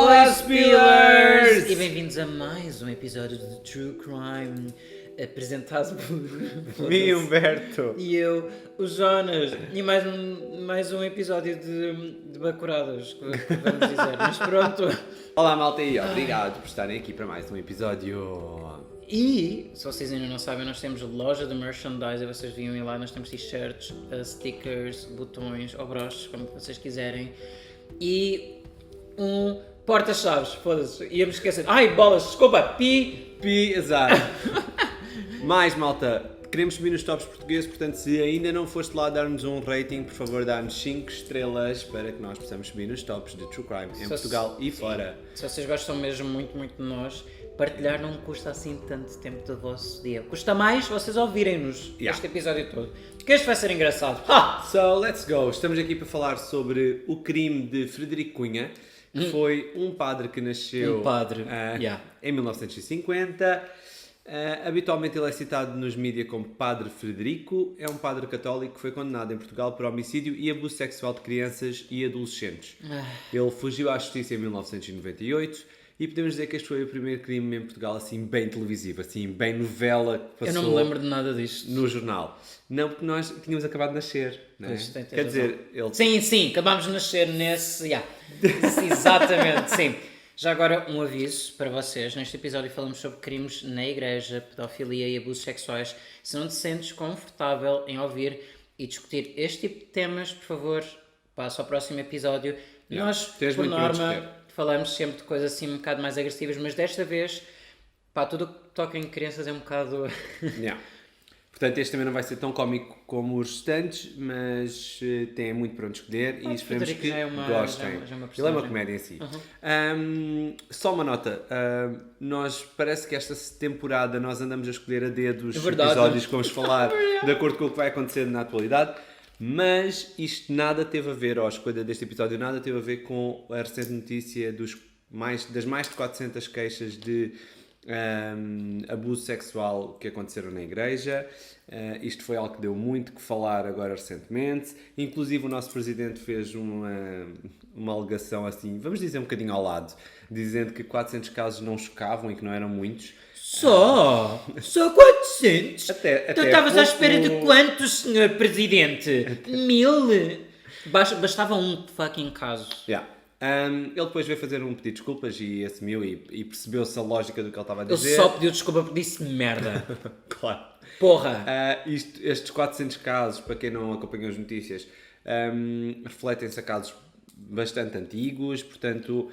Olá, Spillers! E bem-vindos a mais um episódio de True Crime, apresentado por mim, Humberto. e eu, o Jonas, e mais um episódio de Bacuradas, que vamos dizer, mas pronto. Olá, malta, e obrigado por estarem aqui para mais um episódio. E, se vocês ainda não sabem, nós temos loja de merchandise, vocês viam ir lá, nós temos t-shirts, stickers, botões ou broches, como vocês quiserem, e um porta-chaves, foda-se, ia-me esquecer. Ai, bolas, desculpa, Exato. Mais, malta, queremos subir nos tops portugueses, portanto, se ainda não foste lá dar-nos um rating, por favor, dá-nos 5 estrelas para que nós possamos subir nos tops de True Crime em Portugal e fora. Se vocês gostam mesmo muito de nós, partilhar não custa assim tanto tempo do vosso dia. Custa mais vocês ouvirem-nos este episódio todo. Porque este vai ser engraçado. Ha! So, let's go. Estamos aqui para falar sobre o crime de Frederico Cunha, que foi um padre que nasceu em 1950. Habitualmente ele é citado nos mídias como Padre Frederico. É um padre católico que foi condenado em Portugal por homicídio e abuso sexual de crianças e adolescentes. Ele fugiu à justiça em 1998 e podemos dizer que este foi o primeiro crime em Portugal assim bem televisivo, assim bem novela que passou. Eu não me lembro de nada disto. No jornal. Não, porque nós tínhamos acabado de nascer, não é? Quer dizer, ele... Sim, acabámos de nascer nesse... Exatamente, sim. Já agora um aviso para vocês, neste episódio falamos sobre crimes na igreja, pedofilia e abusos sexuais. Se não te sentes confortável em ouvir e discutir este tipo de temas, por favor, passa ao próximo episódio. Nós, por norma, falamos sempre de coisas assim um bocado mais agressivas, mas desta vez, tudo o que toca em crianças é um bocado... Portanto, este também não vai ser tão cómico como os restantes, mas tem muito para onde escolher e esperemos que gostem. Ele é uma comédia em si. Só uma nota, nós parece que esta temporada nós andamos a escolher a dedo os episódios que vamos falar de acordo com o que vai acontecer na atualidade, mas isto nada teve a ver, a escolha deste episódio nada teve a ver com a recente notícia das mais de 400 queixas de abuso sexual que aconteceram na igreja. Isto foi algo que deu muito que falar agora recentemente. Inclusive o nosso presidente fez uma alegação assim, vamos dizer um bocadinho ao lado, dizendo que 400 casos não chocavam e que não eram muitos. Só 400? Até tu estavas à espera de quantos, senhor presidente? 1000? Bastava um fucking caso. Ele depois veio fazer um pedido de desculpas e assumiu e percebeu-se a lógica do que ele estava a dizer. Ele só pediu desculpa porque disse merda. Claro. Porra. Estes 400 casos, para quem não acompanha as notícias, refletem-se a casos bastante antigos, portanto,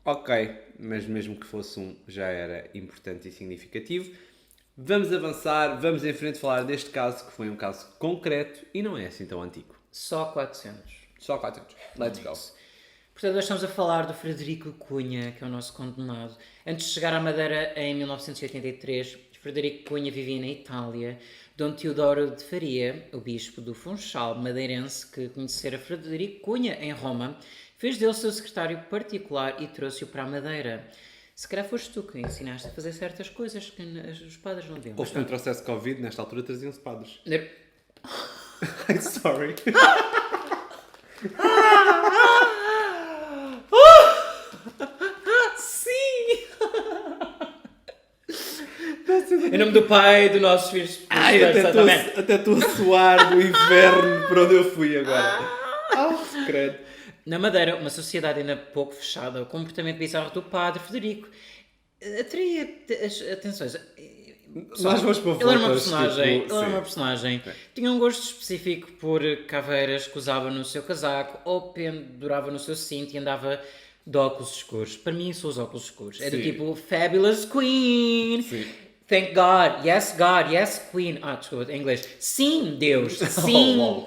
ok, mas mesmo que fosse um, já era importante e significativo. Vamos avançar, vamos em frente falar deste caso, que foi um caso concreto e não é assim tão antigo. Só 400. Só 400. Let's go. Portanto, nós estamos a falar do Frederico Cunha, que é o nosso condenado. Antes de chegar à Madeira em 1983, Frederico Cunha vivia na Itália. Dom Teodoro de Faria, o bispo do Funchal madeirense, que conhecera Frederico Cunha em Roma, fez dele seu secretário particular e trouxe-o para a Madeira. Se calhar foste tu que ensinaste a fazer certas coisas que os padres não deviam. Ou se não trouxesse Covid, nesta altura traziam-se padres. Sorry. Sim! Em nome do Pai, do nosso Filho. Até estou a suar do inverno para onde eu fui agora. Credo. Na Madeira, uma sociedade ainda pouco fechada, o comportamento bizarro do padre Frederico atraía atenções. Nós vamos para ele era uma personagem. Tinha um gosto específico por caveiras que usava no seu casaco ou pendurava no seu cinto e andava de óculos escuros. Para mim, são os óculos escuros. É do tipo Fabulous Queen. Sim. Thank God. Yes, Queen. Desculpa, em inglês. Sim, Deus. Sim,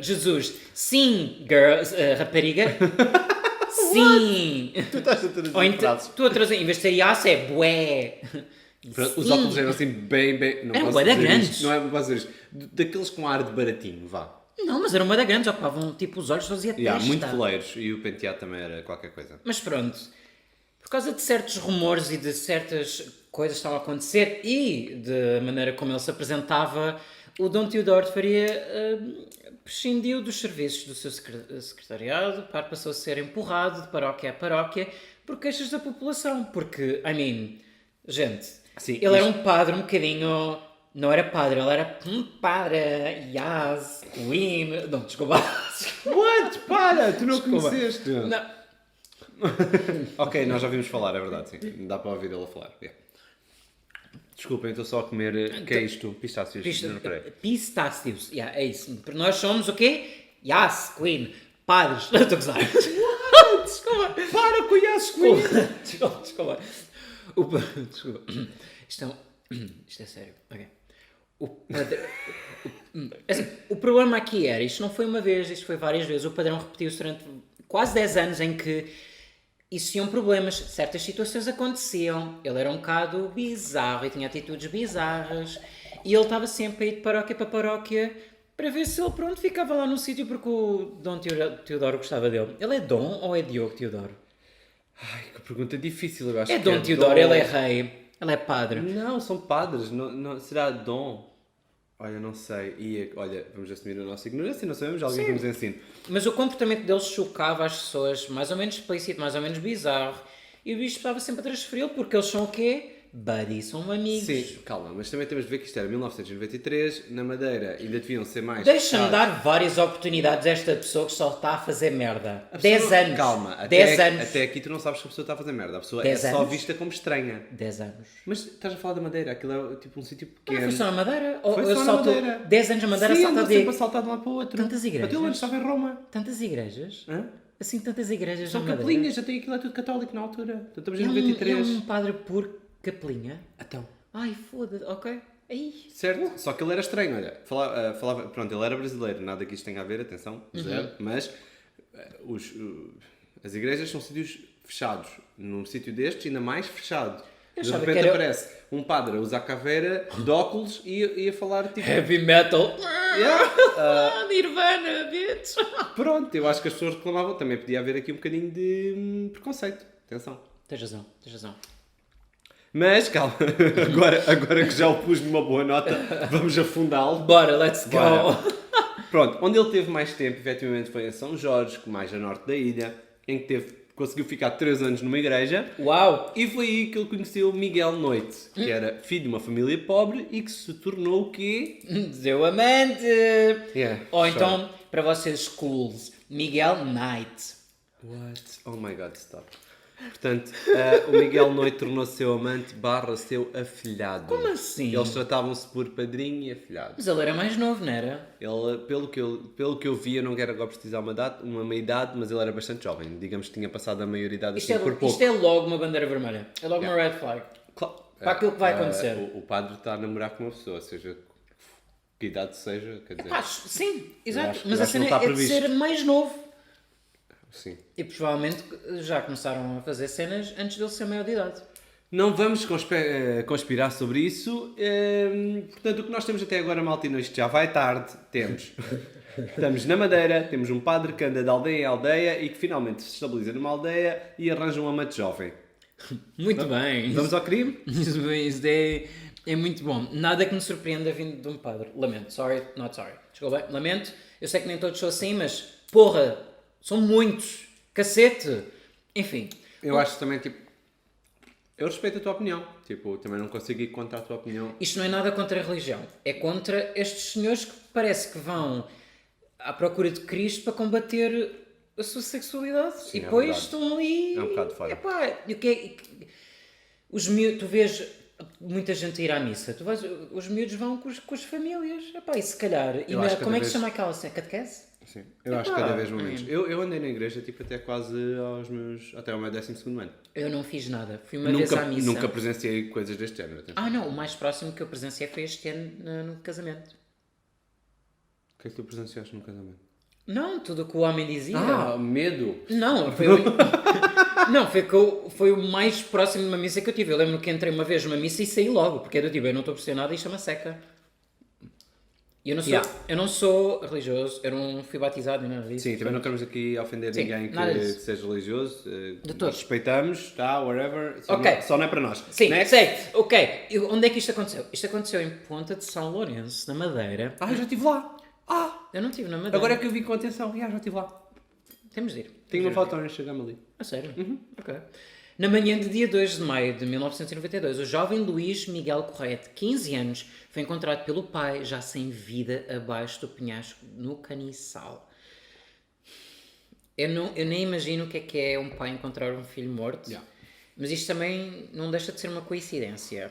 Jesus. Sim, girls, rapariga. Sim. Tu estás a traduzir frases. Tu a traduzir, em vez de ser yes, é bué. Os óculos eram assim bem... Eram bué da grandes. Não é para dizer isto. Daqueles com ar de baratinho, vá. Não, mas eram bué da grandes. Ocupavam tipo os olhos, fazia testa. Muito foleiros. E o penteado também era qualquer coisa. Mas pronto. Por causa de certos rumores e de certas coisas que estavam a acontecer e da maneira como ele se apresentava, o Dom Teodoro de Faria prescindiu dos serviços do seu secretariado, passou a ser empurrado de paróquia a paróquia por queixas da população. Porque, gente, sim, ele era um padre um bocadinho... Não era padre, ele era um padre, Yas, Queen... Não, desculpa. What? Para, tu não Desculpa. conheceste? Não. Ok, nós já ouvimos falar, é verdade, sim. Dá para ouvir ele a falar. Yeah. Desculpem, estou só a comer... que é isto? Pistácios. Pistácios, é isso. Nós somos o quê? Yas, Queen, padres. Não estou a gozar. Desculpa. Para com Yas, Queen! Desculpa. Desculpa. Isto é sério. Ok. O problema aqui era, isto não foi uma vez, isto foi várias vezes, o padrão repetiu-se durante quase 10 anos em que existiam problemas, certas situações aconteciam, ele era um bocado bizarro e tinha atitudes bizarras e ele estava sempre a ir de paróquia para paróquia para ver se ele pronto ficava lá no sítio porque o Dom Teodoro gostava dele. Ele é Dom ou é Diogo Teodoro? Ai, que pergunta difícil, eu acho é que Dom Teodoro, ele é rei. Ele é padre. Não, são padres. Não, será Dom? Olha, não sei. Olha, vamos assumir a nossa ignorância, não sabemos, alguém que nos ensine. Mas o comportamento dele chocava as pessoas, mais ou menos explícito, mais ou menos bizarro. E o bicho estava sempre a transferi-lo, porque eles são o quê? Buddy, são amigos. Sim, calma, mas também temos de ver que isto era 1993, na Madeira ainda deviam ser mais... Deixa-me dar várias oportunidades a esta pessoa que só está a fazer merda. 10 anos. Calma, 10 anos. Até aqui tu não sabes que a pessoa está a fazer merda. A pessoa é 10 só anos. vista como estranha. 10 anos. Mas estás a falar da Madeira, aquilo é tipo um sítio pequeno. Foi só na Madeira? Ou Foi eu só na salto Madeira. 10 anos na Madeira, Sim, salta andou sempre a saltar de um lado para o outro. Tantas igrejas? Até antes estava em Roma. Tantas igrejas? Hã? Assim, tantas igrejas São na Madeira. capelinhas, já tem aquilo é tudo católico na altura. Então, estamos em É 93. um padre por capelinha? Então... Ai, foda-se, ok. Ai. Certo? Só que ele era estranho, olha. Falava, pronto, ele era brasileiro, nada que isto tenha a ver, atenção, zero. Mas as igrejas são sítios fechados. Num sítio destes, ainda mais fechado. De repente aparece um padre a usar caveira, de óculos e a falar tipo... Heavy metal. Yeah. Nirvana, bitch. Pronto, eu acho que as pessoas reclamavam. Também podia haver aqui um bocadinho de preconceito. Atenção. Tens razão. Mas, calma, agora que já o pus numa boa nota, vamos afundá-lo. Bora, let's go! Bora. Pronto, onde ele teve mais tempo, efetivamente, foi em São Jorge, mais a norte da ilha, em que conseguiu ficar 3 anos numa igreja. Uau! E foi aí que ele conheceu Miguel Noite, que era filho de uma família pobre e que se tornou o quê? Seu amante! Yeah, ou então, para vocês schools, Miguel Knight. What? Oh my god, stop. Portanto, o Miguel Noite tornou-se seu amante / seu afilhado. Como assim? Eles tratavam-se por padrinho e afilhado. Mas ele era mais novo, não era? Ele, pelo que eu vi, eu não quero agora precisar uma meia-idade, mas ele era bastante jovem. Digamos que tinha passado a maioridade assim por pouco. Isto é logo uma bandeira vermelha. É logo uma red flag. Para aquilo que vai acontecer. O padre está a namorar com uma pessoa, seja que idade seja, quer dizer... Sim, exato. Acho, mas a cena é de ser mais novo. Sim. E provavelmente já começaram a fazer cenas antes dele ser maior de idade. Não vamos conspirar sobre isso. Portanto, o que nós temos até agora, Maltino, isto já vai tarde, estamos na Madeira, temos um padre que anda de aldeia em aldeia e que finalmente se estabiliza numa aldeia e arranja um amante jovem. Muito bem. Vamos ao crime? Isso é muito bom. Nada que me surpreenda vindo de um padre. Lamento. Sorry, not sorry. Desculpa, lamento. Eu sei que nem todos são assim, mas porra, são muitos. Cacete. Enfim. Eu acho também, tipo, eu respeito a tua opinião. Tipo, também não consigo ir contra a tua opinião. Isto não é nada contra a religião. É contra estes senhores que parece que vão à procura de Cristo para combater a sua sexualidade. Sim, e depois estão ali... É um bocado fora. Epá, os miúdos, tu vês muita gente a ir à missa. Os miúdos vão com as famílias. Epá, e se calhar... como é que se chama aquela cena? Catequese? Sim, eu acho que cada vez menos. Eu andei na igreja tipo, até quase até ao meu 12º ano. Eu não fiz nada. Fui uma vez à missa. Nunca presenciei coisas deste género. Atenção. Não. O mais próximo que eu presenciei foi este ano no casamento. O que é que tu presenciaste no casamento? Não, tudo o que o homem dizia. Medo! Não, foi o mais próximo de uma missa que eu tive. Eu lembro que entrei uma vez numa missa e saí logo, porque é do tipo, eu não estou a perceber nada e isto é uma seca. Eu não sou religioso, eu não fui batizado nem nada disso. Sim, também não queremos aqui ofender ninguém que seja religioso. De todos. Respeitamos, whatever. Só não é para nós. Sim, sei. Ok, onde é que isto aconteceu? Isto aconteceu em Ponta de São Lourenço, na Madeira. Eu já estive lá. Eu não estive na Madeira. Agora é que eu vi com atenção. Já estive lá. Temos de ir. Tenho uma foto no Instagram ali. A sério? Ok. Na manhã de dia 2 de maio de 1992, o jovem Luís Miguel Correia, de 15 anos, foi encontrado pelo pai, já sem vida, abaixo do penhasco, no caniçal. Eu nem imagino o que é um pai encontrar um filho morto, mas isto também não deixa de ser uma coincidência.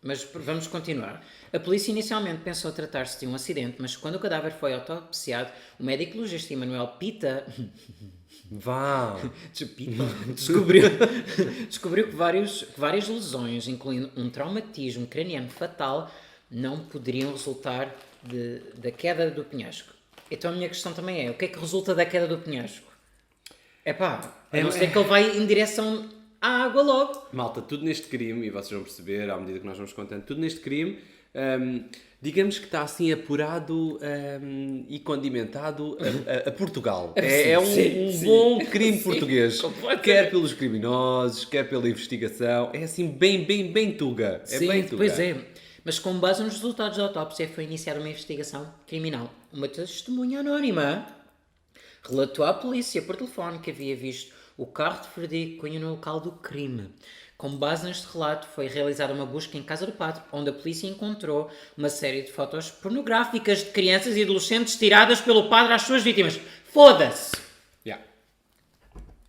Mas vamos continuar. A polícia inicialmente pensou tratar-se de um acidente, mas quando o cadáver foi autopsiado, o médico legista Emanuel Pita... descobriu que várias lesões, incluindo um traumatismo craniano fatal, não poderiam resultar da queda do penhasco. Então a minha questão também é, o que é que resulta da queda do penhasco? A não ser que ele vai em direção à água logo. Malta, tudo neste crime, e vocês vão perceber à medida que nós vamos contando, tudo neste crime... digamos que está assim apurado e condimentado a Portugal. É um bom crime português. Quer pelos criminosos, quer pela investigação. É assim bem tuga. Bem tuga. Pois é. Mas com base nos resultados da autópsia foi iniciada uma investigação criminal. Uma testemunha anónima relatou à polícia por telefone que havia visto o carro de Frederico Cunha no local do crime. Com base neste relato, foi realizada uma busca em casa do padre, onde a polícia encontrou uma série de fotos pornográficas de crianças e adolescentes tiradas pelo padre às suas vítimas. Foda-se!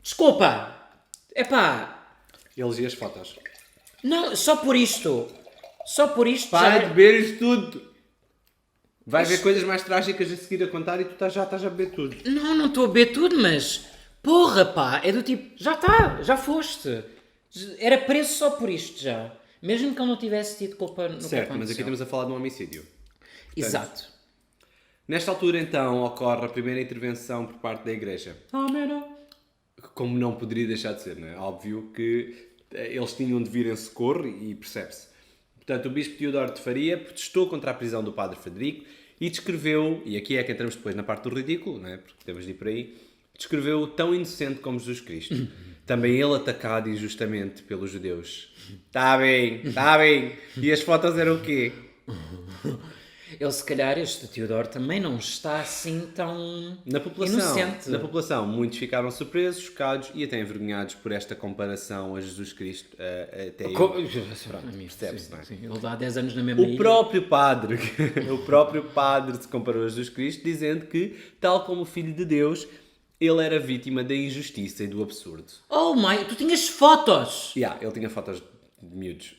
Desculpa! Eles e as fotos. Não, só por isto. Para de beber isto tudo! Vai ver coisas mais trágicas a seguir a contar e tu já estás a beber tudo. Não estou a beber tudo, mas... Porra, é do tipo... Já foste. Era preso só por isto já. Mesmo que ele não tivesse tido culpa no que aconteceu. Certo, mas aqui estamos a falar de um homicídio. Portanto, exato. Nesta altura, então, ocorre a primeira intervenção por parte da Igreja. Como não poderia deixar de ser, não é? Óbvio que eles tinham de vir em socorro e percebe-se. Portanto, o Bispo Teodoro de Faria protestou contra a prisão do Padre Frederico e descreveu, e aqui é que entramos depois na parte do ridículo, não é? Porque temos de ir por aí, descreveu-o tão inocente como Jesus Cristo. Também ele atacado injustamente pelos judeus. Está bem. E as fotos eram o quê? Ele, se calhar, este Teodoro também não está assim tão inocente. Na população, muitos ficaram surpresos, chocados e até envergonhados por esta comparação a Jesus Cristo. Até percebe-se, não é? Sim, ele dá 10 anos na mesma ilha. O próprio padre se comparou a Jesus Cristo, dizendo que, tal como o Filho de Deus... ele era vítima da injustiça e do absurdo. Oh my, tu tinhas fotos! Ele tinha fotos de miúdos.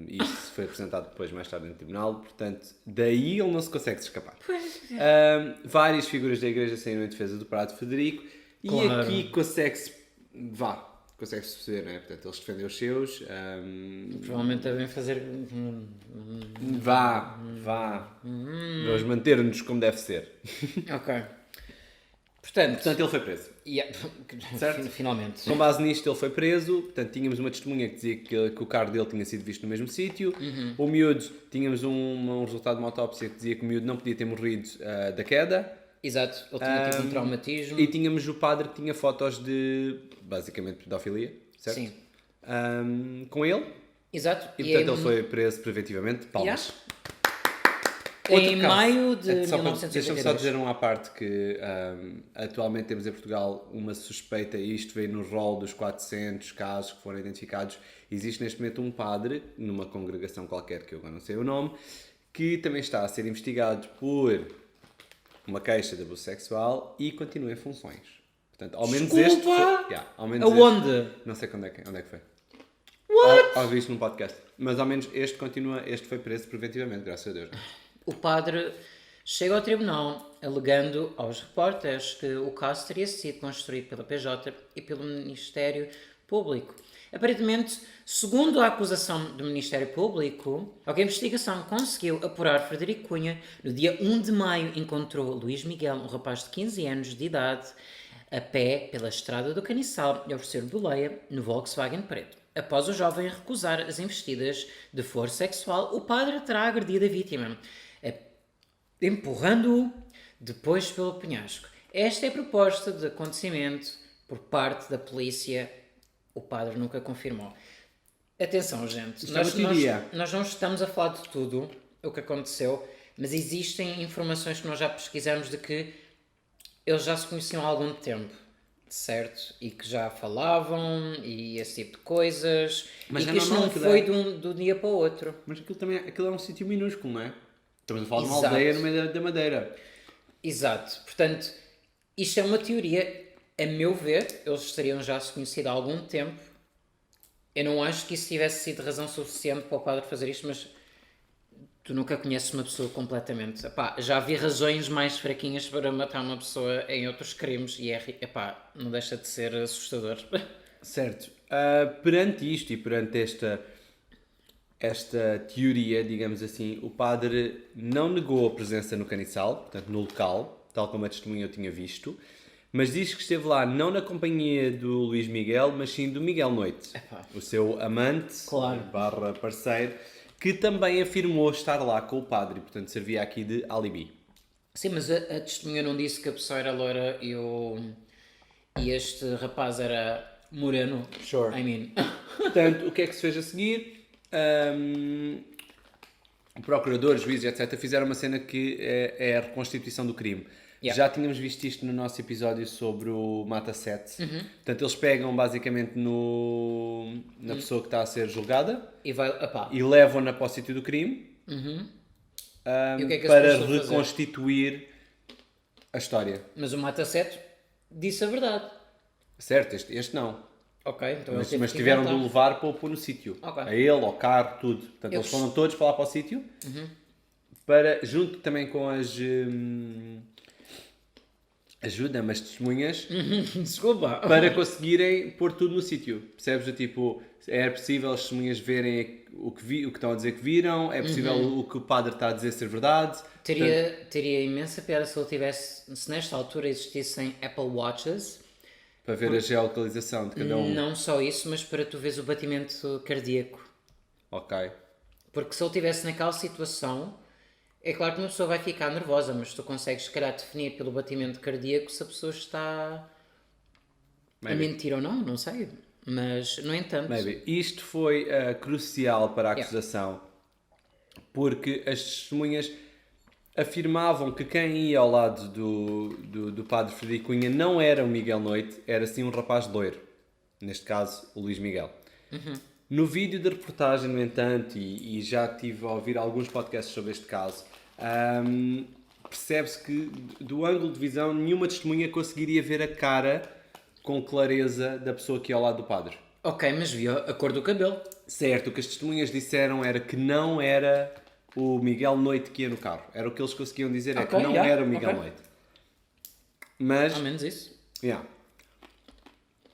Isso foi apresentado depois, mais tarde, no tribunal. Portanto, daí ele não se consegue escapar. Várias figuras da Igreja saíram em defesa do Padre Frederico. Claro. E aqui consegue-se perceber, não é? Portanto, eles defendem os seus. Provavelmente devem fazer... Vamos manter-nos como deve ser. Ok. Portanto, ele foi preso. Certo? Finalmente. Com base nisto, ele foi preso. Portanto, tínhamos uma testemunha que dizia que o carro dele tinha sido visto no mesmo sítio. O miúdo, tínhamos um resultado de uma autópsia que dizia que o miúdo não podia ter morrido da queda. Exato, ele tinha tido um traumatismo. E tínhamos o padre que tinha fotos de, basicamente, pedofilia, certo? Sim. Com ele. Exato. E portanto, ele foi preso preventivamente. Palmas. Em maio de 1982. Deixa-me só dizer à parte que atualmente temos em Portugal uma suspeita, e isto veio no rol dos 400 casos que foram identificados. Existe neste momento um padre, numa congregação qualquer, que eu agora não sei o nome, que também está a ser investigado por uma queixa de abuso sexual e continua em funções. Portanto, ao menos este foi... ao menos aonde? Não sei onde é que foi. What? Ouvi isto num podcast. Mas ao menos este foi preso preventivamente, graças a Deus. O padre chega ao tribunal alegando aos repórteres que o caso teria sido construído pela PJ e pelo Ministério Público. Aparentemente, segundo a acusação do Ministério Público, a investigação conseguiu apurar Frederico Cunha. No dia 1 de maio encontrou Luís Miguel, um rapaz de 15 anos de idade, a pé pela estrada do Caniçal e oferecer boleia no Volkswagen preto. Após o jovem recusar as investidas de força sexual, o padre terá agredido a vítima. empurrando-o depois pelo penhasco. Esta é a proposta de acontecimento por parte da polícia. O padre nunca confirmou. Atenção, gente. Nós não estamos a falar de tudo o que aconteceu, mas existem informações que nós já pesquisamos de que eles já se conheciam há algum tempo, certo? E que já falavam e esse tipo de coisas. Mas e que isto não foi de um dia para o outro. Mas aquilo é um sítio minúsculo, não é? Estamos a falar de uma aldeia no meio da Madeira. Exato. Portanto, isto é uma teoria. A meu ver, eles teriam já se conhecido há algum tempo. Eu não acho que isso tivesse sido razão suficiente para o padre fazer isto, mas tu nunca conheces uma pessoa completamente. Epá, já vi razões mais fraquinhas para matar uma pessoa em outros crimes e não deixa de ser assustador. Certo. Perante isto e perante esta teoria, digamos assim, o padre não negou a presença no caniçal, portanto no local, tal como a testemunha eu tinha visto, mas diz que esteve lá não na companhia do Luís Miguel, mas sim do Miguel Noite, o seu amante, barra parceiro, que também afirmou estar lá com o padre, portanto servia aqui de alibi. Sim, mas a testemunha não disse que a pessoa era loira e este rapaz era moreno. Sure. Portanto, o que é que se fez a seguir? O procurador, juízes, etc. fizeram uma cena que é a reconstituição do crime. Yeah. Já tínhamos visto isto no nosso episódio sobre o Mata 7. Portanto, eles pegam basicamente na pessoa que está a ser julgada e levam-na para o sítio do crime para reconstituir a história. Mas o Mata 7 disse a verdade. Certo, este não. Ok, então mas tiveram de o levar para o pôr no sítio. Okay. A ele, ao carro, tudo. Portanto, eles foram todos para lá para o sítio para, junto também com as... ajuda-me as testemunhas desculpa, para conseguirem pôr tudo no sítio, percebes? Tipo, é possível as testemunhas verem o que estão a dizer que viram, é possível o que o padre está a dizer ser verdade. Teria imensa piada se nesta altura existissem Apple Watches para ver a geolocalização de cada um. Não só isso, mas para tu veres o batimento cardíaco. Ok. Porque se ele estivesse naquela situação, é claro que uma pessoa vai ficar nervosa, mas tu consegues, se calhar, definir pelo batimento cardíaco se a pessoa está a mentir ou não sei. Mas, no entanto... Isto foi crucial para a acusação, porque as testemunhas afirmavam que quem ia ao lado do padre Frederico Cunha não era o Miguel Noite, era sim um rapaz loiro. Neste caso, o Luís Miguel. No vídeo de reportagem, no entanto, e já tive a ouvir alguns podcasts sobre este caso, percebe-se que do ângulo de visão nenhuma testemunha conseguiria ver a cara com clareza da pessoa que ia ao lado do padre. Ok, mas viu a cor do cabelo. Certo, o que as testemunhas disseram era que não era o Miguel Noite que ia no carro. Era o que eles conseguiam dizer, que não era o Miguel Noite. Mas... ao menos isso. Yeah.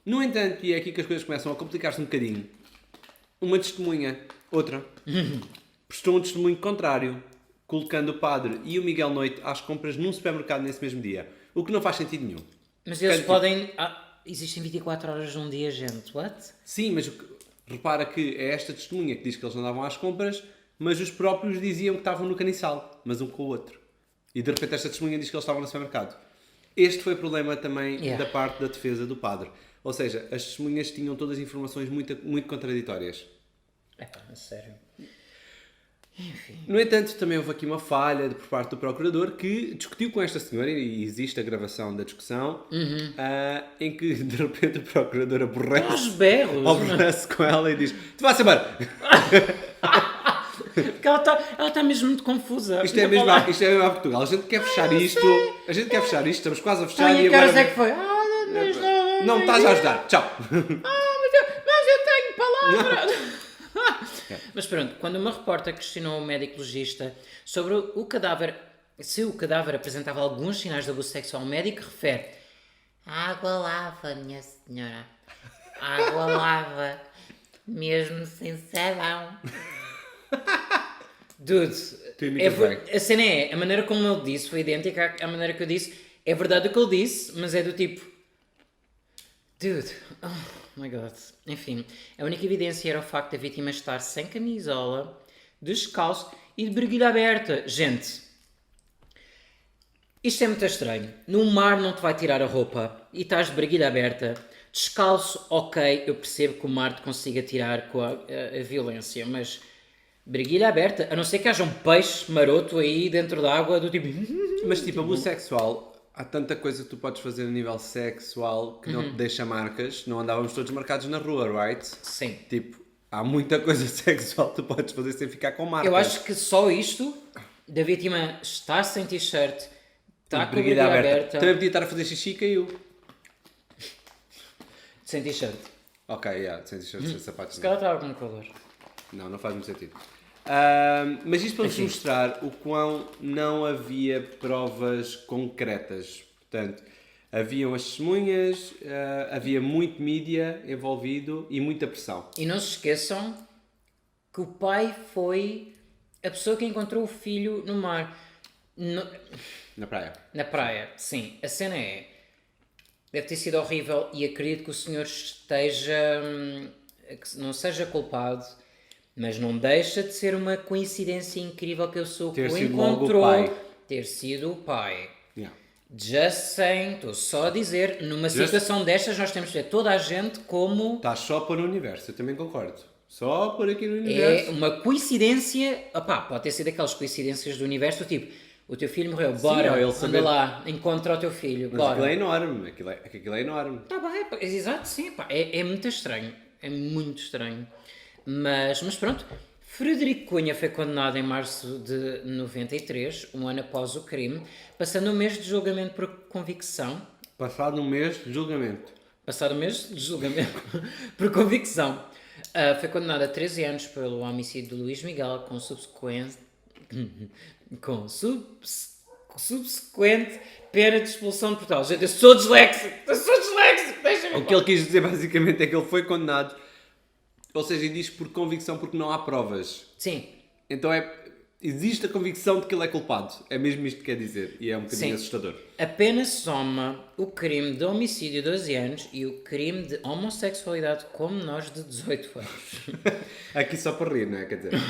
No entanto, e é aqui que as coisas começam a complicar-se um bocadinho, uma testemunha, outra, prestou um testemunho contrário, colocando o padre e o Miguel Noite às compras num supermercado nesse mesmo dia. O que não faz sentido nenhum. Mas eles podem... existem 24 horas num dia, gente. What? Sim, mas repara que é esta testemunha que diz que eles andavam às compras, mas os próprios diziam que estavam no caniçal, mas um com o outro. E de repente esta testemunha diz que eles estavam no supermercado. Este foi o problema também da parte da defesa do padre. Ou seja, as testemunhas tinham todas as informações muito, muito contraditórias. Sério. Enfim. No entanto, também houve aqui uma falha por parte do procurador que discutiu com esta senhora, e existe a gravação da discussão, em que de repente o procurador aborrece com ela e diz: "Tu vais embora!" Porque ela está mesmo muito confusa. Isto é mesmo a Portugal. A gente quer fechar isto. Estamos quase a fechar. E agora é que foi? Não estás a ajudar. Tchau. Mas eu tenho palavra. Mas pronto, quando uma repórter questionou o médico legista sobre o cadáver, se o cadáver apresentava alguns sinais de abuso sexual, o médico refere: água lava, minha senhora. Água lava. Mesmo sem sabão. Dude, a cena a maneira como ele disse foi idêntica à maneira que eu disse. É verdade o que ele disse, mas é do tipo... Dude, oh my god. Enfim, a única evidência era o facto da vítima estar sem camisola, descalço e de barriga aberta. Gente, Isto é muito estranho. No mar não te vai tirar a roupa e estás de barriguilha aberta. Descalço, ok, eu percebo que o mar te consiga tirar com a violência, mas barriguilha aberta, a não ser que haja um peixe maroto aí dentro da água do tipo... Mas tipo, abuso sexual, há tanta coisa que tu podes fazer a nível sexual que não te deixa marcas. Não andávamos todos marcados na rua, right? Sim. Tipo, há muita coisa sexual que tu podes fazer sem ficar com marcas. Eu acho que só isto, da vítima estar sem t-shirt, está com a barriguilha aberta... Também podia estar a fazer xixi e caiu. Sem t-shirt. Ok, yeah, sem t-shirt, sem sapatos. Se calhar estava com calor. Não faz muito sentido. Mas isto para vos mostrar o quão não havia provas concretas. Portanto, haviam as testemunhas, havia muito mídia envolvido e muita pressão. E não se esqueçam que o pai foi a pessoa que encontrou o filho no mar. Na praia. Na praia, sim. A cena é... Deve ter sido horrível e acredito que o senhor esteja... que não seja culpado, mas não deixa de ser uma coincidência incrível que eu sou que o encontrou ter sido o pai. Yeah. Just saying, estou só a dizer, numa situação destas nós temos de ver toda a gente como... Está só para o universo, eu também concordo. Só por aqui no universo. É uma coincidência, opá, pode ter sido aquelas coincidências do universo, tipo... O teu filho morreu, bora, anda lá, encontra o teu filho, mas bora. aquilo é enorme, aquilo é enorme. Tá bem, exato, sim, pá, é muito estranho, é muito estranho. Mas pronto, Frederico Cunha foi condenado em março de 93, um ano após o crime, passando um mês de julgamento por convicção. Passado um mês de julgamento. Passado um mês de julgamento por convicção. Foi condenado a 13 anos pelo homicídio de Luís Miguel, com subsequente pena de expulsão de Portugal. Gente, eu sou disléxico, deixa-me. O que ele quis dizer basicamente é que ele foi condenado, ou seja, ele diz por convicção porque não há provas. Sim. Então existe a convicção de que ele é culpado. É mesmo isto que quer dizer e é um bocadinho assustador. A pena soma o crime de homicídio de 12 anos e o crime de homossexualidade com menores de 18 anos. Aqui só para rir, não é? Quer dizer...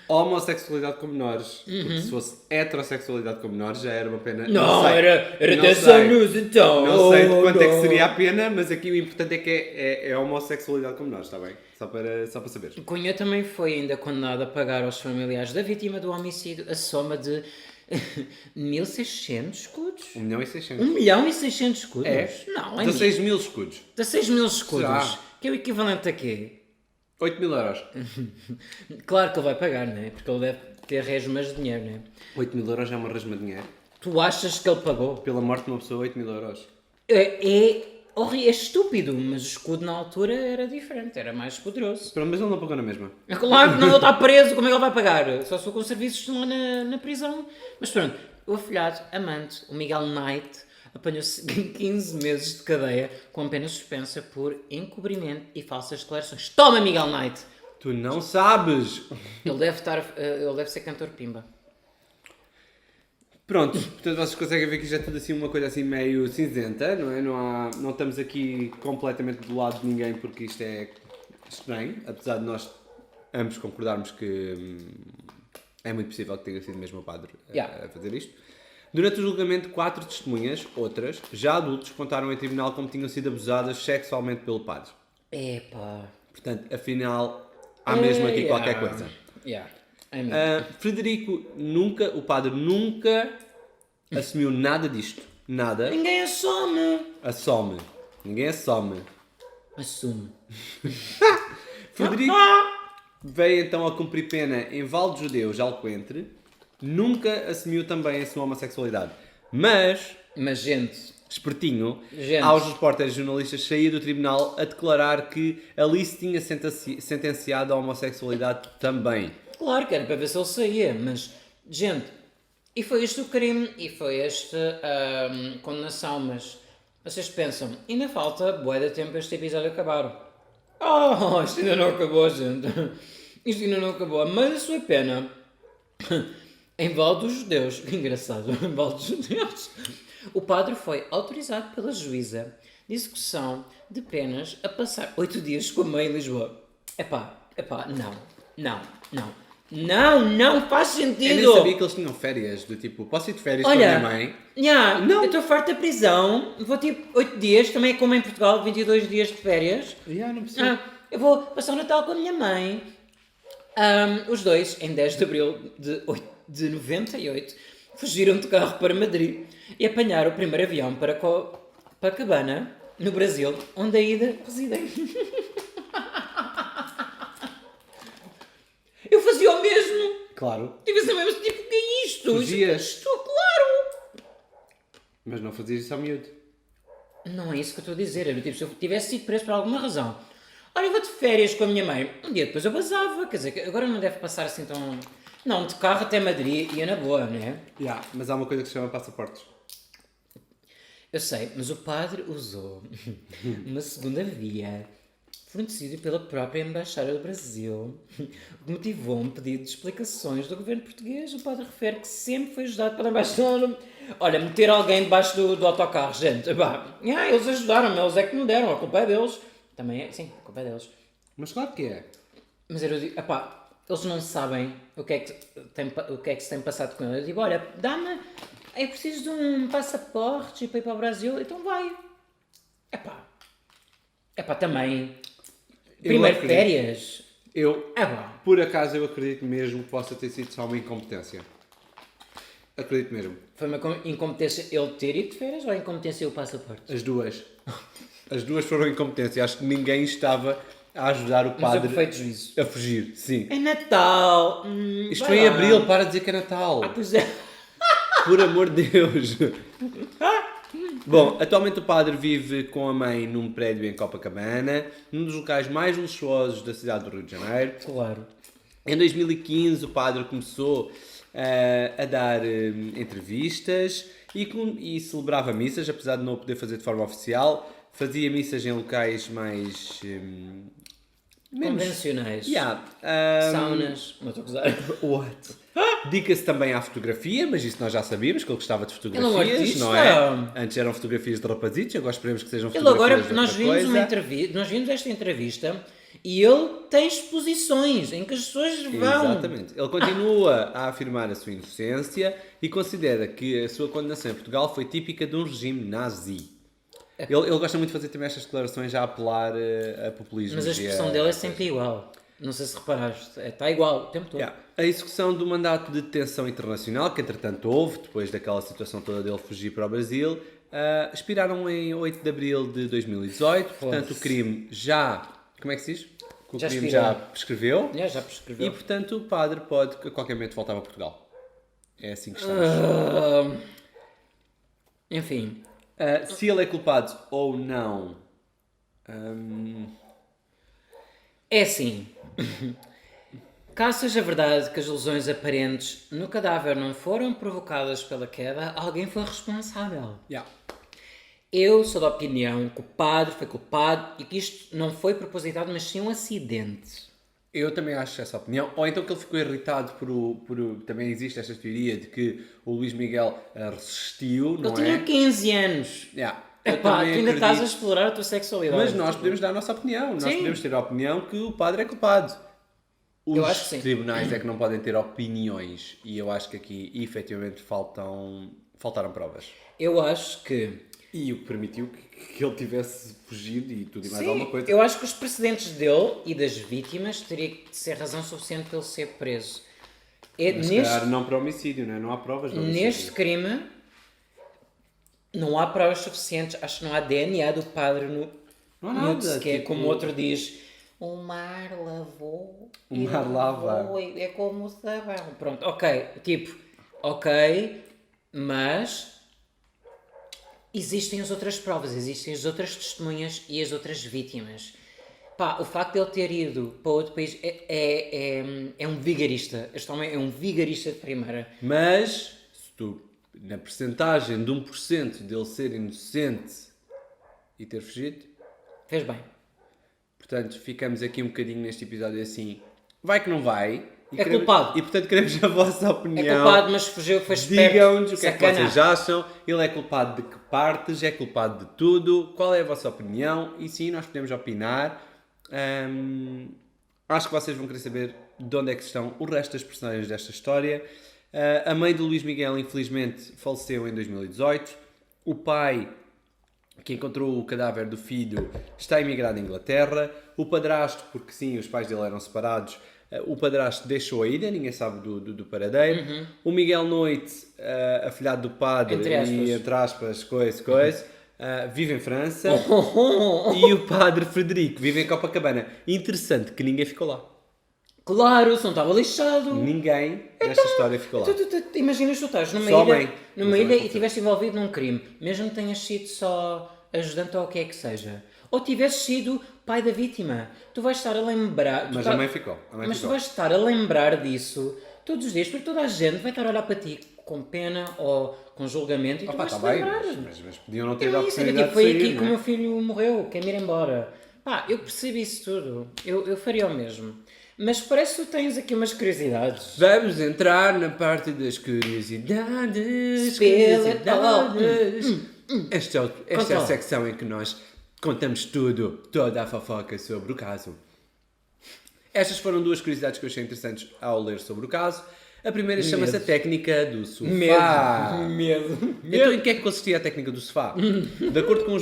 Homossexualidade com menores, porque se fosse heterossexualidade com menores já era uma pena... Não era 10 anos então. Não sei de quanto é que seria a pena, mas aqui o importante é que é homossexualidade com menores, está bem? Só para saber. Cunha também foi ainda condenado a pagar aos familiares da vítima do homicídio a soma de 1.600 escudos. 1.600.000. 1.600.000 escudos? É? Não, 16.000 escudos. 16.000 escudos. Já. Que é o equivalente a quê? 8.000 euros. Claro que ele vai pagar, não é? Porque ele deve ter resmas de dinheiro, não é? 8.000 euros é uma resma de dinheiro. Tu achas que ele pagou? Pela morte de uma pessoa, 8.000 euros. É estúpido, mas o escudo na altura era diferente, era mais poderoso. Pronto, mas ele não pagou na mesma. Claro que não, ele está preso, como é que ele vai pagar? Só se for com serviços lá na prisão. Mas pronto, o afilhado, amante, o Miguel Knight, apanhou-se 15 meses de cadeia com pena suspensa por encobrimento e falsas declarações. Toma, Miguel Knight! Tu não sabes! Ele deve ser cantor pimba. Pronto, portanto vocês conseguem ver que isto é tudo assim uma coisa assim meio cinzenta, não é? Não estamos aqui completamente do lado de ninguém porque isto é estranho, apesar de nós ambos concordarmos que é muito possível que tenha sido mesmo o padre a fazer isto. Durante o julgamento, 4 testemunhas, outras, já adultos, contaram em tribunal como tinham sido abusadas sexualmente pelo padre. Epá. Portanto, afinal, há mesmo aqui qualquer coisa. Frederico o padre nunca assumiu nada disto. Nada. Ninguém assume. Ninguém assume. Assume. Frederico veio então a cumprir pena em Val de Judeus, Alcoentre. Nunca assumiu também a sua homossexualidade. Mas gente... Espertinho, aos repórteres jornalistas saía do tribunal a declarar que ali se tinha sentenciado a homossexualidade também. Claro que era para ver se ele saía, mas, gente, e foi este o crime, e foi esta condenação, mas vocês pensam, ainda falta bué de tempo este episódio acabar. Isto ainda não acabou, gente. Isto ainda não acabou. Mas a sua pena, em Val dos Judeus, que engraçado, em Val dos Judeus, o padre foi autorizado pela juíza de execução de penas a passar 8 dias com a mãe em Lisboa. Epá, não. Não faz sentido. Eu nem sabia que eles tinham férias, do tipo, posso ir de férias com a minha mãe? Não. Eu estou farta da prisão, vou tipo 8 dias, também é como em Portugal, 22 dias de férias. Não preciso. Eu vou passar o Natal com a minha mãe. Os dois, em 10 de abril de 98, fugiram de carro para Madrid e apanharam o primeiro avião para Copacabana, no Brasil, onde ainda residem. Eu fazia o mesmo. Claro. Tive essa mesma tipo, o que é isto? Fugias. Isto, claro. Mas não fazias isso ao miúdo. Não é isso que eu estou a dizer. Era tipo, se eu tivesse sido preso por alguma razão. Olha, eu vou de férias com a minha mãe. Um dia depois eu basava. Quer dizer, agora não deve passar assim tão... Não, de carro até Madrid ia na boa, não é? Mas há uma coisa que se chama passaportes. Eu sei, mas o padre usou uma segunda via fornecido pela própria Embaixada do Brasil, o que motivou um pedido de explicações do governo português. O padre refere que sempre foi ajudado pela Embaixada. Olha, meter alguém debaixo do autocarro, gente. Eles ajudaram-me, eles é que me deram, a culpa é deles. Também é, sim, a culpa é deles. Mas claro que é. Mas eu digo, eles não sabem o que é que se tem passado com eles. Eu digo, olha, dá-me, eu preciso de um passaporte para ir para o Brasil, então vai. Também. Primeiro férias. Por acaso, eu acredito mesmo que possa ter sido só uma incompetência. Acredito mesmo. Foi uma incompetência ele ter ido de férias ou a incompetência o passaporte? As duas. As duas foram incompetência. Acho que ninguém estava a ajudar o padre a fugir. Sim. É Natal. Isto foi em Abril, para de dizer que é Natal. Pois é. Por amor de Deus. Bom, atualmente o padre vive com a mãe num prédio em Copacabana, num dos locais mais luxuosos da cidade do Rio de Janeiro. Claro. Em 2015 o padre começou a dar entrevistas e celebrava missas, apesar de não o poder fazer de forma oficial. Fazia missas em locais mais... convencionais. Saunas. Não estou a gozar. What? Dedica-se também à fotografia, mas isso nós já sabíamos, que ele gostava de fotografias, ele é um artista. não é? Antes eram fotografias de rapazitos, agora esperemos que sejam fotografias de nós vimos esta entrevista e ele tem exposições em que as pessoas vão. Exatamente. Ele continua a afirmar a sua inocência e considera que a sua condenação em Portugal foi típica de um regime nazi. Ele gosta muito de fazer também estas declarações a apelar a populismo. Mas a expressão dele é sempre igual. Não sei se reparaste. Está igual o tempo todo. A execução do mandato de detenção internacional, que entretanto houve, depois daquela situação toda dele fugir para o Brasil, expiraram em 8 de abril de 2018. Portanto, o crime já... Como é que se diz? O crime já prescreveu. Já prescreveu. E, portanto, o padre pode, a qualquer momento, voltar para Portugal. É assim que estamos. Enfim... se ele é culpado ou não... É assim... Caso seja verdade que as lesões aparentes no cadáver não foram provocadas pela queda, alguém foi responsável. Eu sou da opinião que o padre foi culpado e que isto não foi propositado, mas sim um acidente. Eu também acho essa opinião. Ou então que ele ficou irritado também existe esta teoria de que o Luís Miguel resistiu, não é? Ele tinha 15 anos. Tu ainda estás a explorar a tua sexualidade. Mas nós podemos dar a nossa opinião. Nós podemos ter a opinião que o padre é culpado. Os tribunais é que não podem ter opiniões. E eu acho que aqui, efetivamente, faltaram provas. Eu acho que... E o que permitiu que ele tivesse fugido e tudo e mais alguma coisa. Eu acho que os precedentes dele e das vítimas teria que ser razão suficiente para ele ser preso. Mas se calhar não para homicídio, não é? Não há provas de homicídio. Neste crime, não há provas suficientes. Acho que não há DNA do padre no sequer, como o outro diz... O mar lavou. O mar lava. É como o sabão. Pronto, mas existem as outras provas, existem as outras testemunhas e as outras vítimas. O facto de ele ter ido para outro país é um vigarista. Este homem é um vigarista de primeira. Mas, se tu, na percentagem de 1% dele ser inocente e ter fugido... Fez bem. Portanto, ficamos aqui um bocadinho neste episódio assim, vai que não vai. Culpado. E portanto queremos a vossa opinião. É culpado, mas fugiu, foi esperto. Digam-nos o que é que vocês acham. Ele é culpado de que partes? É culpado de tudo? Qual é a vossa opinião? E sim, nós podemos opinar. Acho que vocês vão querer saber de onde é que estão o resto das personagens desta história. A mãe de Luís Miguel, infelizmente, faleceu em 2018. O pai, que encontrou o cadáver do filho, está emigrado à Inglaterra. O padrasto, porque sim, os pais dele eram separados, o padrasto deixou a ilha, ninguém sabe do paradeiro. O Miguel Noite, afilhado do padre, entre aspas, vive em França. E o padre Frederico vive em Copacabana. Interessante que ninguém ficou lá. Claro, se não estava lixado. Ninguém nesta história ficou lá. Tu imaginas tu estás numa ilha e estiveste envolvido num crime, mesmo que tenhas sido só ajudante ou o que é que seja. Ou tivesses sido pai da vítima. Tu vais estar a lembrar... Mas a mãe ficou. Tu vais estar a lembrar disso todos os dias, porque toda a gente vai estar a olhar para ti com pena ou com julgamento e tu vais-te lembrar. Mas podiam não ter a oportunidade de foi sair, aqui que o meu filho morreu, quer-me ir embora. Eu percebo isso tudo. Eu faria o mesmo. Mas parece que tu tens aqui umas curiosidades. Vamos entrar na parte das curiosidades. Esta é a secção em que nós contamos tudo, toda a fofoca sobre o caso. Estas foram duas curiosidades que eu achei interessantes ao ler sobre o caso. A primeira chama-se a técnica do sofá. Medo. Então, em que é que consistia a técnica do sofá? De acordo com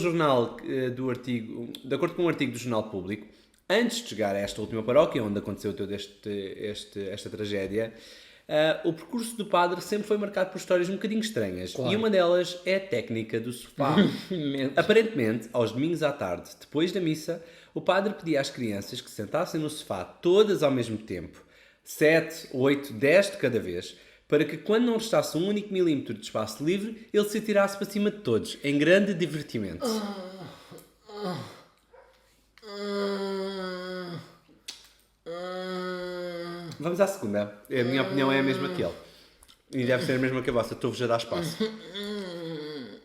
um artigo do Jornal Público, antes de chegar a esta última paróquia, onde aconteceu toda esta tragédia, o percurso do padre sempre foi marcado por histórias um bocadinho estranhas. Claro. E uma delas é a técnica do sofá. Aparentemente, aos domingos à tarde, depois da missa, o padre pedia às crianças que se sentassem no sofá todas ao mesmo tempo, 7, 8, 10 de cada vez, para que quando não restasse um único milímetro de espaço livre, ele se atirasse para cima de todos, em grande divertimento. Vamos à segunda. A minha opinião é a mesma que ele. E deve ser a mesma que a vossa. Estou-vos a dar espaço.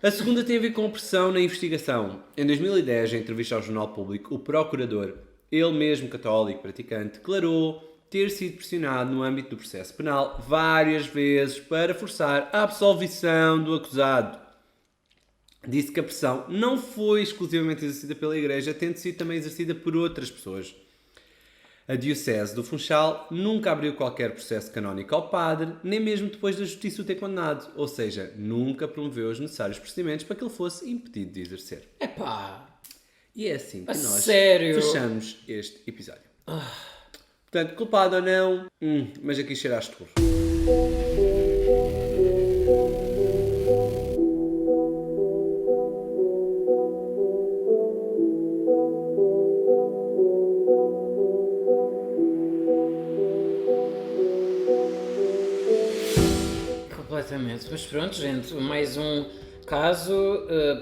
A segunda tem a ver com a pressão na investigação. Em 2010, em entrevista ao Jornal Público, o procurador, ele mesmo católico praticante, declarou ter sido pressionado no âmbito do processo penal várias vezes para forçar a absolvição do acusado. Disse que a pressão não foi exclusivamente exercida pela Igreja, tendo sido também exercida por outras pessoas. A Diocese do Funchal nunca abriu qualquer processo canónico ao padre, nem mesmo depois da Justiça o ter condenado, ou seja, nunca promoveu os necessários procedimentos para que ele fosse impedido de exercer. E é assim que nós fechamos este episódio. Portanto, culpado ou não, mas aqui cheiraste turro. Mas pronto, gente, mais um caso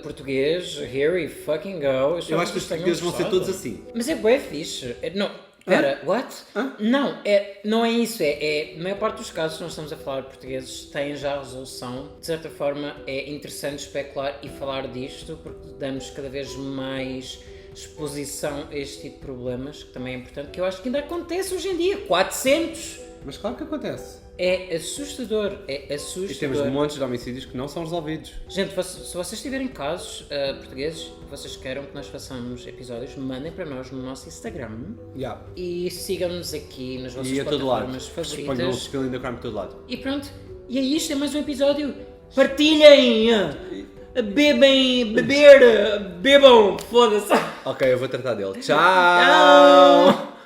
português, here we fucking go. Eu acho que os portugueses vão ser todos assim. Mas é bué fixe. What? Não é isso. Na maior parte dos casos que nós estamos a falar portugueses têm já a resolução. De certa forma é interessante especular e falar disto porque damos cada vez mais exposição a este tipo de problemas, que também é importante, que eu acho que ainda acontece hoje em dia. 400! Mas claro que acontece. É assustador. E temos montes de homicídios que não são resolvidos. Gente, se vocês tiverem casos portugueses que vocês queiram que nós façamos episódios, mandem para nós no nosso Instagram. E sigam-nos aqui nas vossas plataformas favoritas. Espalham o Spilling the Crime por todo lado. E pronto. E é isto, é mais um episódio. Partilhem! Bebam! Foda-se! Ok, eu vou tratar dele. Tchau!